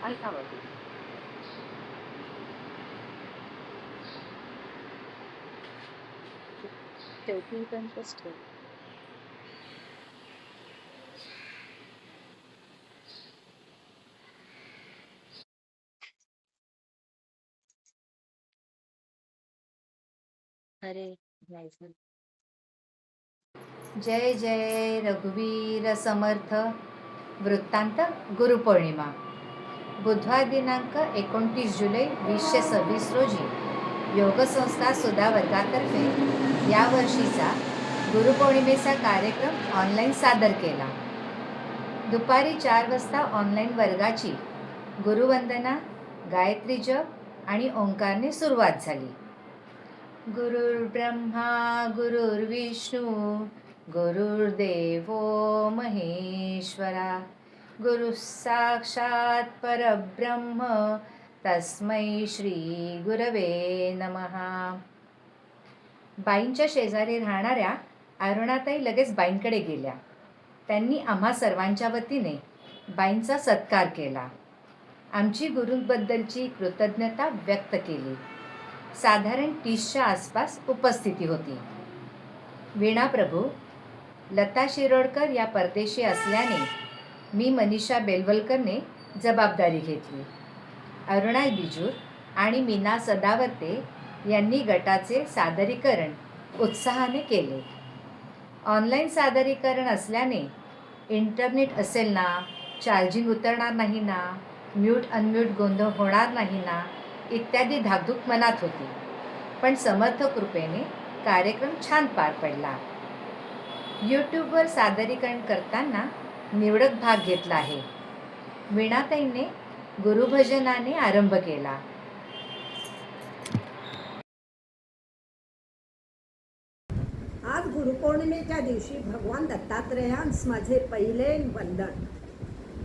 अल्पावधी. चौथीपर्यंतच ठेव. अरे नाही झालं. जय जय रघुवीर समर्थ. वृत्तांत गुरुपौर्णिमा. बुधवार दिनांक 29 जुलै 2026 रोजी योगसंस्था सुधा वर्गातर्फे यावर्षीचा गुरुपौर्णिमेचा कार्यक्रम ऑनलाईन सादर केला. दुपारी 4 वाजता ऑनलाईन वर्गाची गुरुवंदना, गायत्री जप आणि ओंकारने सुरुवात झाली. गुरुर्ब्रह्मा गुरुर्विष्णू गुरुर्देवो महेश्वरा, गुरुः साक्षात् परब्रह्म तस्मै श्री गुरवे नमः. बाईंच्या शेजारी राहणाऱ्या अरुणाताई लगेच बाईंकडे गेल्या. त्यांनी आम्हा सर्वांच्या वतीने बाईंचा सत्कार केला. आमची गुरूंबद्दलची कृतज्ञता व्यक्त केली. साधारण 30च्या आसपास उपस्थिती होती. वीणा प्रभू, लता शिरोडकर या परदेशी असल्याने मी मनीषा बेलवलकरने जबाबदारी घेतली. अरुणा बिजूर आणि मीना सदावर्ते यांनी गटाचे सादरीकरण उत्साहाने केले. ऑनलाईन सादरीकरण असल्याने इंटरनेट असेल ना, चार्जिंग उतरणार नाही ना, म्यूट अनम्यूट गोंधळ होणार नाही ना, इत्यादी धाकधूक मनात होती. पण समर्थ कृपेने कार्यक्रम छान पार पडला. यूट्यूबवर सादरीकरण करताना निवडक भाग घेतला आहे. वीणाताईंनी गुरुभजनाने आरंभ केला. आज गुरुपौर्णिमेच्या दिवशी भगवान दत्तात्रेयांस माझे पहिले वंदन.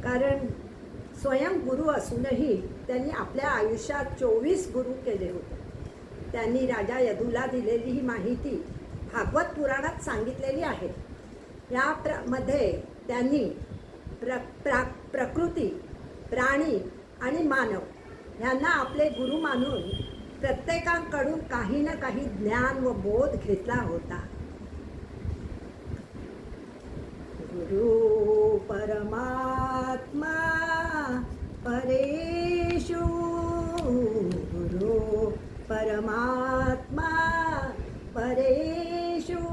कारण स्वयं गुरु असूनही त्यांनी आपल्या आयुष्यात 24 गुरु केले होते. त्यांनी राजा यदूला दिलेली ही माहिती भागवत पुराणात सांगितलेली आहे. मध्ये त्यांनी प्रकृती, प्राणी आणि मानव यांना आपले गुरु मानून प्रत्येकाकडून काही ना काही ज्ञान व बोध घेतला होता. गुरु परमात्मा परेषु, गुरु परमात्मा परेषु,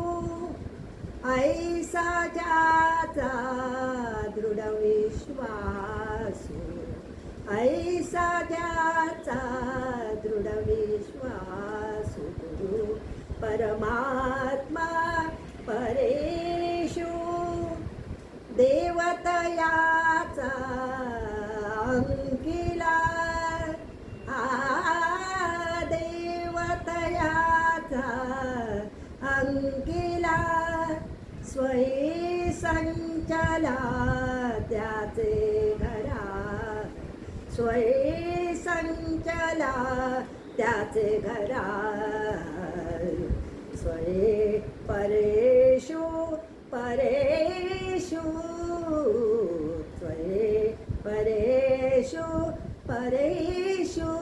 ऐसा ज्याचा दृढ विश्वासु, ऐसा ज्याचा दृढ विश्वासु, गुरु परमात्मा परेषु, देवतयाचा अंकिला, देवतयाचा अंकिला, स्वयं संचला त्याचे घरा, स्वयं संचला त्याचे घरा, स्वयं परेषु परेषु, स्वयं परेषु परेषु,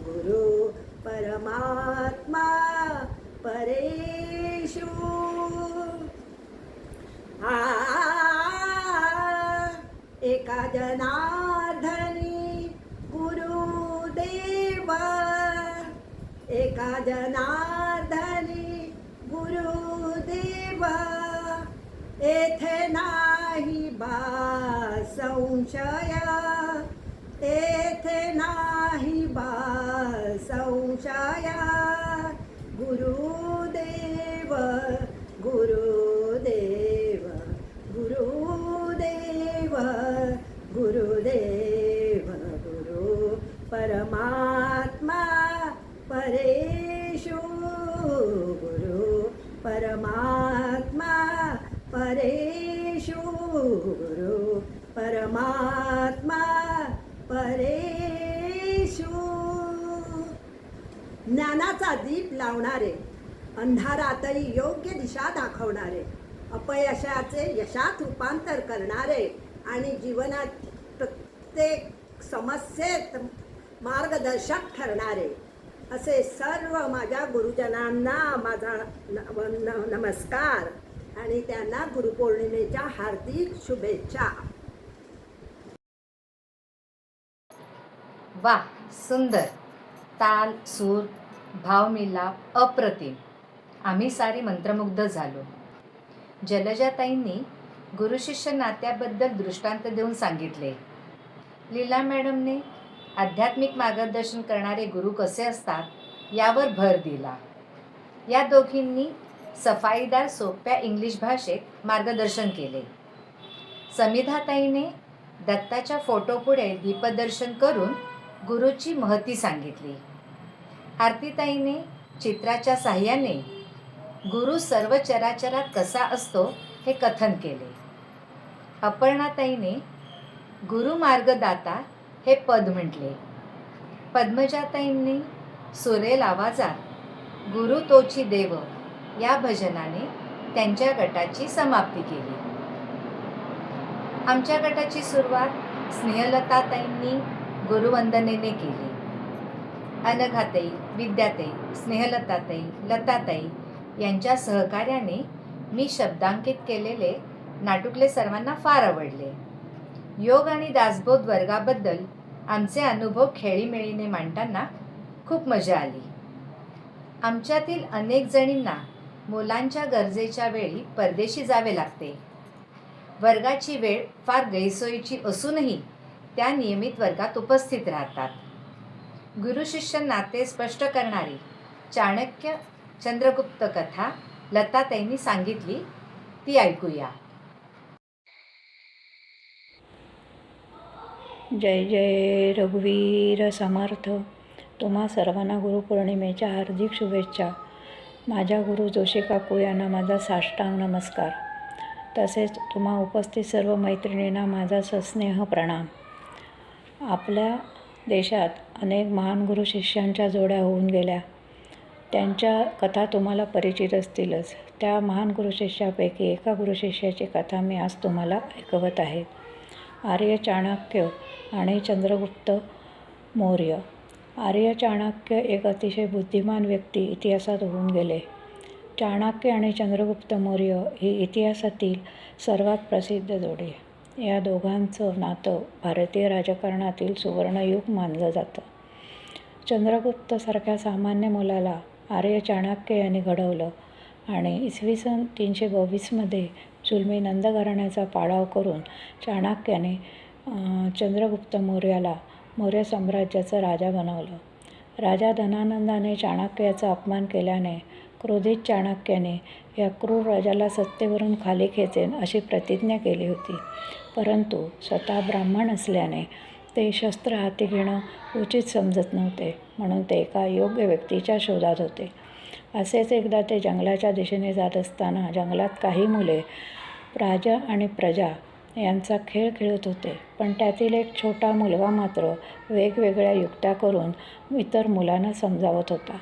गुरु परमात्मा परेषु. एका जनार्दनी गुरुदेव, एका जनार्दनी गुरुदेव, येथे नाही बा संशय, येथे नाही बा संशय, गुरुदेव गुरुदेव गुरुदेव गुरुदेव, गुरु परमात्मा परेषु, गुरु परमात्मा परेषु, गुरु परमात्मा परेषु. ज्ञानाचा दीप लावणारे, अंधारातही योग्य दिशा दाखवणारे, अपयशाचे यशात रूपांतर करणारे आणि जीवनात प्रत्येक समस्येत मार्गदर्शक ठरणारे असे सर्व माझ्या गुरुजनांना माझा नमस्कार आणि त्यांना गुरुपौर्णिमेच्या हार्दिक शुभेच्छा. वा, सुंदर. ताल, सूर, भावमिलाप अप्रतिम. आम्ही सारी मंत्रमुग्ध झालो. जलजाताईंनी गुरुशिष्य नात्याबद्दल दृष्टांत देऊन सांगितले. लीला मॅडमने आध्यात्मिक मार्गदर्शन करणारे गुरु कसे असतात यावर भर दिला. या दोघींनी सफाईदार सोप्या इंग्लिश भाषेत मार्गदर्शन केले. समिधाताईने दत्ताच्या फोटोपुढे दीपदर्शन करून गुरुची महती सांगितली. आरतीताईने चित्राच्या साह्याने गुरु सर्व चराचरात कसा असतो हे कथन केले. अपर्णाताईने गुरु मार्गदाता हे पद म्हटले. पद्मजाताईंनी सुरेल आवाजात गुरु तोची देव या भजनाने त्यांच्या गटाची समाप्ती केली. आमच्या गटाची सुरुवात स्नेहलताताईंनी गुरुवंदनेने केली. अनघाताई, विद्याताई, स्नेहलताताई, लताताई यांच्या सहकार्याने मी शब्दांकित केलेले नाटुकले सर्वांना फार आवडले. योग आणि दासबोध वर्गाबद्दल आमचे अनुभव खेळीमेळीने मांडताना खूप मजा आली. आमच्यातील अनेक जणींना मुलांच्या गरजेच्या वेळी परदेशी जावे लागते. वर्गाची वेळ फार गैरसोयीची असूनही त्या नियमित वर्गात उपस्थित राहतात. गुरुशिष्य नाते स्पष्ट करणारी चाणक्य चंद्रगुप्त कथा लताताईंनी सांगितली, ती ऐकूया. जय जय रघुवीर समर्थ. तुम्हा सर्वांना गुरुपौर्णिमेच्या हार्दिक शुभेच्छा. माझ्या गुरु जोशी काकू यांना माझा साष्टांग नमस्कार. तसेच तुम्हा उपस्थित सर्व मैत्रिणींना माझा सस्नेह प्रणाम. आपल्या देशात अनेक महान गुरु शिष्यांच्या जोड्या होऊन गेल्या. त्यांच्या कथा तुम्हाला परिचित असतीलच. त्या महान गुरुशिष्यापैकी एका गुरुशिष्याची कथा मी आज तुम्हाला ऐकवत आहे. आर्य चाणक्य आणि चंद्रगुप्त मौर्य. आर्य चाणक्य एक अतिशय बुद्धिमान व्यक्ती इतिहासात होऊन गेले. चाणक्य आणि चंद्रगुप्त मौर्य ही इतिहासातील सर्वात प्रसिद्ध जोडी. या दोघांचं नातं भारतीय राजकारणातील सुवर्णयुग मानलं जातं. चंद्रगुप्तसारख्या सामान्य मुलाला आर्य चाणक्य यांनी घडवलं आणि इसवी सन 322 जुलमी नंद घराण्याचा पाडाव करून चाणक्याने चंद्रगुप्त मौर्याला मौर्य साम्राज्याचा राजा बनवलं. राजा धनानंदाने चाणक्याचा अपमान केल्याने क्रोधित चाणक्याने या क्रूर राजाला सत्तेवरून खाली खेचेन अशी प्रतिज्ञा केली होती. परंतु स्वतः ब्राह्मण असल्याने ते शस्त्र हाती घेणं उचित समजत नव्हते, म्हणून ते एका योग्य व्यक्तीच्या शोधात होते. असेच एकदा ते जंगलाच्या दिशेने जात असताना जंगलात काही मुले राजा आणि प्रजा यांचा खेळ खेळत होते. पण त्यातील एक छोटा मुलगा मात्र वेगवेगळ्या युक्त्या करून इतर मुलांना समजावत होता.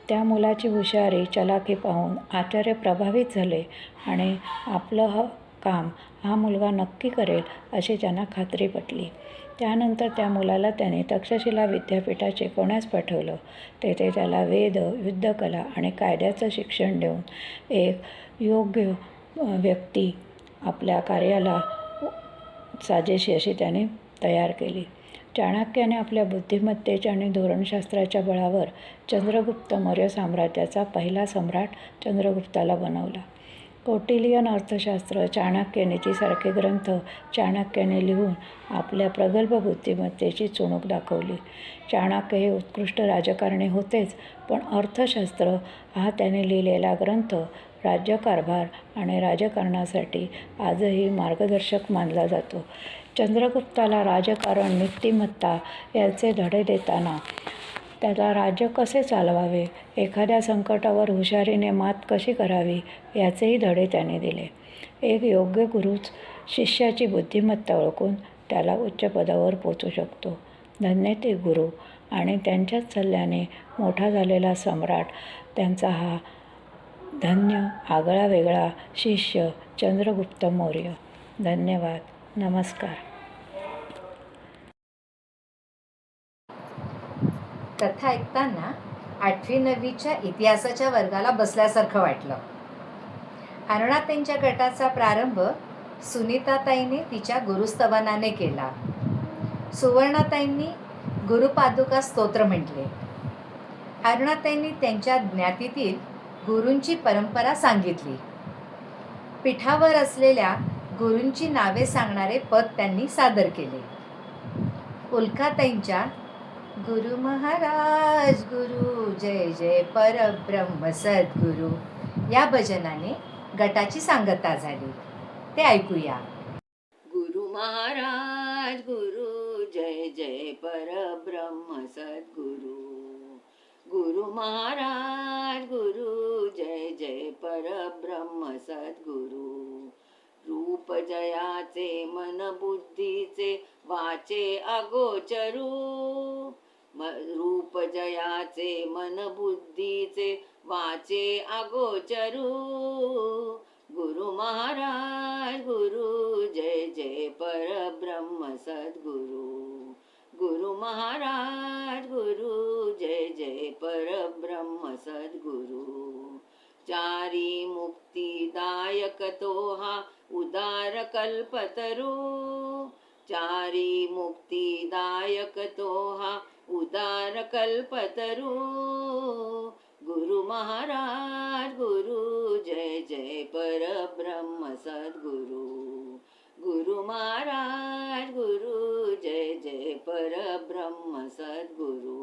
त्या मुलाची हुशारी चलाखी पाहून आचार्य प्रभावित झाले आणि आपलं काम हा मुलगा नक्की करेल अशी त्यांना खात्री पटली. त्यानंतर त्या मुलाला त्याने तक्षशिला विद्यापीठात शिकवण्यास पाठवलं. तेथे त्याला वेद, युद्धकला आणि कायद्याचं शिक्षण देऊन एक योग्य व्यक्ती आपल्या कार्याला साजेशी अशी त्याने तयार केली. चाणक्याने आपल्या बुद्धिमत्तेच्या आणि धोरणशास्त्राच्या बळावर चंद्रगुप्त मौर्य साम्राज्याचा पहिला सम्राट चंद्रगुप्ताला बनवला. कौटिल्यन अर्थशास्त्र, चाणक्य नीतीसारखे ग्रंथ चाणक्याने लिहून आपल्या प्रगल्भ बुद्धिमत्तेची चुणूक दाखवली. चाणक्य हे उत्कृष्ट राजकारणी होतेच, पण अर्थशास्त्र हा त्याने लिहिलेला ग्रंथ राज्यकारभार आणि राजकारणासाठी आजही मार्गदर्शक मानला जातो. चंद्रगुप्ताला राजकारण, नीतिमत्ता याचे धडे देताना त्याला राज्य कसे चालवावे, एखाद्या संकटावर हुशारीने मात कशी करावी याचेही धडे त्याने दिले. एक योग्य गुरुच शिष्याची बुद्धिमत्ता ओळखून त्याला उच्च पदावर पोचू शकतो. धन्य ते गुरु आणि त्यांच्याच सल्ल्याने मोठा झालेला सम्राट, त्यांचा हा धन्य आगळा वेगळा शिष्य चंद्रगुप्त मौर्य. धन्यवाद. नमस्कार. कथा ऐकताना 8वी-9वीच्या इतिहासाच्या वर्गाला बसल्यासारखं वाटलं. अरुणाताईंच्या गटाचा प्रारंभ सुनीताताईने तिच्या गुरुस्तवनाने केला. सुवर्णाताईंनी गुरुपादुका स्तोत्र म्हटले. अरुणाताईंनी त्यांच्या ज्ञातीतील गुरूंची परंपरा सांगितली. पीठावर असलेल्या गुरूंची नावे सांगणारे पद त्यांनी सादर केले. उल्काताईंच्या गुरु महाराज गुरु जय जय परब्रह्म सद्गुरु या भजनाने गटाची सांगता झाली. ते ऐकूया. गुरु महाराज गुरु जय जय परब्रह्म सद्गुरु. गुरु महाराज गुरु जय जय परब्रह्म सद्गुरु. रूप जयाचे मन बुद्धीचे वाचे अगोचरू. रूप जयाचे मन बुद्धीचे वाचे अगोचरू. गुरु महाराज गुरु जय जय परब्रह्म सद्गुरु. गुरु महाराज गुरु जय जय परब्रह्म सद्गुरु. चारी मुक्तिदायक तो हा उदार कल्पतरू. चारी मुक्तिदायक तो हा उदार कल्पतरू. गुरु महाराज गुरु जय जय परब्रह्म सद्गुरु. गुरु महाराज गुरु जय जय परब्रह्म सद्गुरु.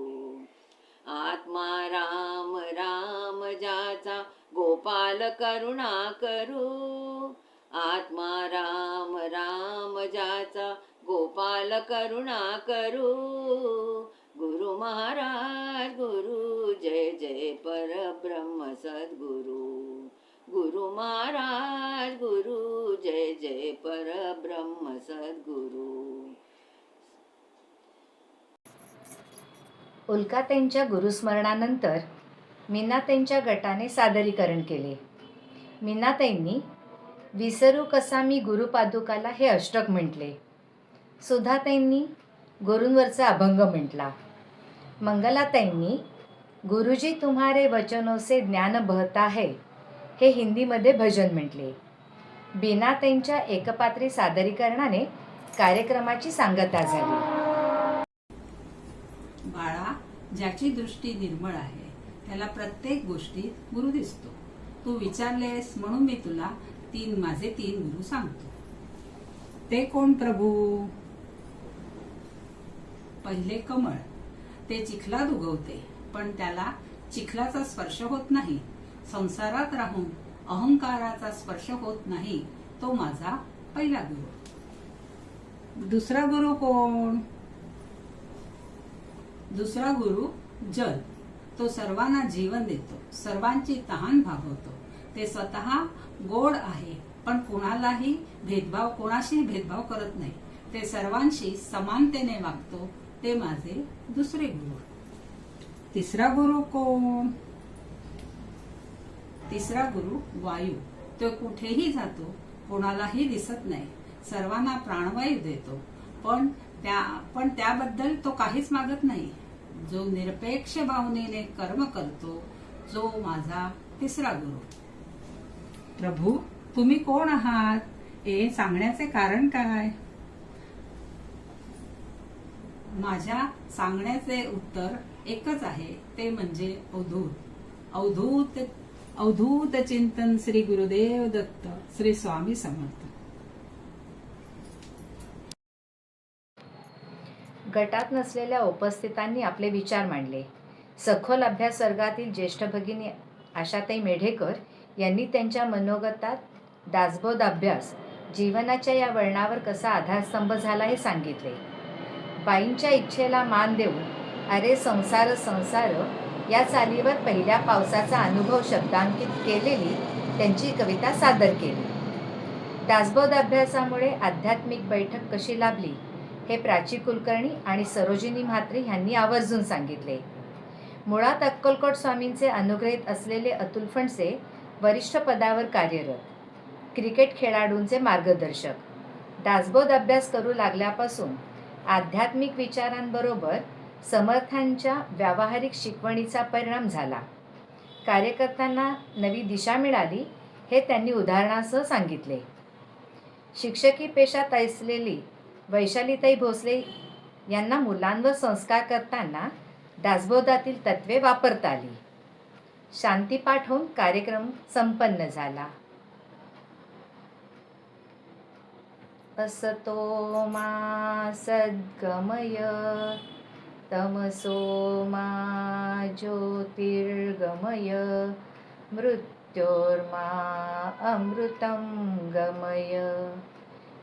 आत्मा राम राम ज्याचा गोपाल करुणा करू. आत्मा राम राम ज्याचा गोपाल करुणा करू. गुरु महाराज गुरु जय जय परब्रह्म सद्गुरु. गुरु महाराज गुरु जय जय परब्रह्म सद्गुरु. उल्काताईंच्या गुरुस्मरणानंतर मीनाताईंच्या गटाने सादरीकरण केले. मीनाताईंनी विसरू कसा मी गुरुपादुकाला हे अष्टक म्हटले. सुधाताईंनी गुरूंवरचा अभंग म्हटला. मंगलाताईंनी गुरुजी तुम्हारे वचनों से ज्ञान बहता है हे हिंदीमध्ये भजन म्हटले. बीनाताईंच्या एकपात्री सादरीकरणाने कार्यक्रमाची सांगता झाली. बाळा, ज्याची दृष्टी निर्मळ आहे त्याला प्रत्येक गोष्टीत गुरु दिसतो. तू विचारलेस म्हणून मी तुला माझे तीन गुरु सांगतो. ते कोण प्रभू? पहिले कमळ. ते चिखलात उगवते, पण त्याला चिखलाचा स्पर्श होत नाही. संसारात राहून अहंकाराचा स्पर्श होत नाही. तो माझा पहिला गुरु. दुसरा गुरु कोण? दुसरा गुरु जल. तो सर्वांना जीवन देतो, सर्वांची तहान भागवतो. ते स्वतः गोड आहे, पण कोणाशी भेदभाव करत नाही. ते सर्वांशी समानतेने वागतो. ते माझे दुसरे गुरु. तिसरा गुरु कोण? तिसरा गुरु वायू. तो कुठेही जातो, कोणालाही दिसत नाही, सर्वांना प्राणवायू देतो, पण त्याबद्दल तो काहीच मागत नाही. जो निरपेक्ष भावनेने कर्म करतो, जो माझा तिसरा गुरु. प्रभू, तुम्ही कोण आहात? हे सांगण्याचे कारण काय? माझ्या सांगण्याचे उत्तर एकच आहे, ते म्हणजे अवधूत. अवधूत चिंतन श्री गुरुदेव दत्त श्री स्वामी समर्थ. गटात नसलेल्या उपस्थितांनी आपले विचार मांडले. सखोल अभ्यास वर्गातील ज्येष्ठ भगिनी आशाताई मेढेकर यांनी त्यांच्या मनोगतात दासबोध अभ्यास जीवनाच्या या वळणावर कसा आधारस्तंभ झाला हे सांगितले. बाईंच्या इच्छेला मान देऊन अरे संसार संसार या चालीवर पहिल्या पावसाचा अनुभव शब्दांकित केलेली त्यांची कविता सादर केली. दासबोध अभ्यासामुळे आध्यात्मिक बैठक कशी लाभली हे प्राची कुलकर्णी आणि सरोजिनी म्हात्रे यांनी आवर्जून सांगितले. मुळात अक्कलकोट स्वामींचे अनुग्रहित असलेले अतुल फणसे वरिष्ठ पदावर कार्यरत, क्रिकेट खेळाडूंचे मार्गदर्शक. दासबोध अभ्यास करू लागल्यापासून आध्यात्मिक विचारांबरोबर समर्थांच्या व्यावहारिक शिकवणीचा परिणाम झाला. कार्यकर्त्यांना नवी दिशा मिळाली हे त्यांनी उदाहरणासह सांगितले. शिक्षकी पेशात असलेली वैशालीताई भोसले यांना मुलांवर संस्कार करताना दासबोधातील तत्त्वे वापरता आली. शांतीपाठ होऊन कार्यक्रम संपन्न झाला. असतो मा सद्गमय तमसो मा ज्योतिर्गमय मृत्योर्मा अमृतं गमय.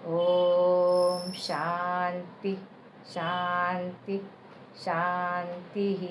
ओम शांती शांती शांती.